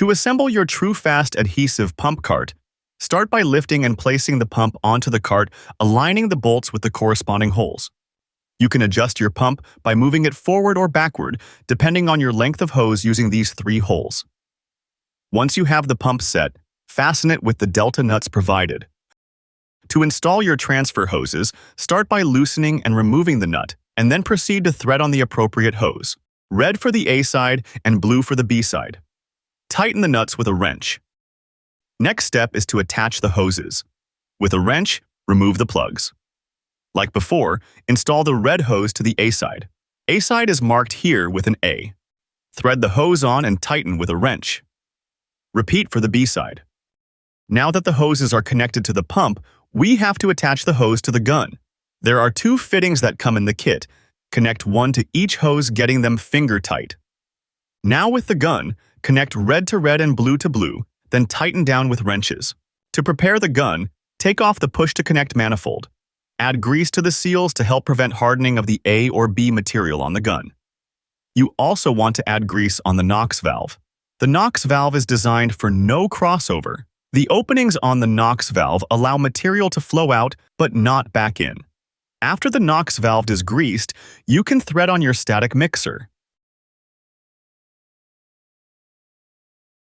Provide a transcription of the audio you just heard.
To assemble your TRUFAST adhesive pump cart, start by lifting and placing the pump onto the cart, aligning the bolts with the corresponding holes. You can adjust your pump by moving it forward or backward, depending on your length of hose using these 3 holes. Once you have the pump set, fasten it with the delta nuts provided. To install your transfer hoses, start by loosening and removing the nut, and then proceed to thread on the appropriate hose, red for the A side and blue for the B side. Tighten the nuts with a wrench. Next step is to attach the hoses. With a wrench, remove the plugs. Like before, install the red hose to the A side. A side is marked here with an A. Thread the hose on and tighten with a wrench. Repeat for the B side. Now that the hoses are connected to the pump, we have to attach the hose to the gun. There are 2 fittings that come in the kit. Connect one to each hose, getting them finger tight. Now with the gun, connect red to red and blue to blue, then tighten down with wrenches. To prepare the gun, take off the push-to-connect manifold. Add grease to the seals to help prevent hardening of the A or B material on the gun. You also want to add grease on the NOx valve. The NOx valve is designed for no crossover. The openings on the NOx valve allow material to flow out but not back in. After the NOx valve is greased, you can thread on your static mixer.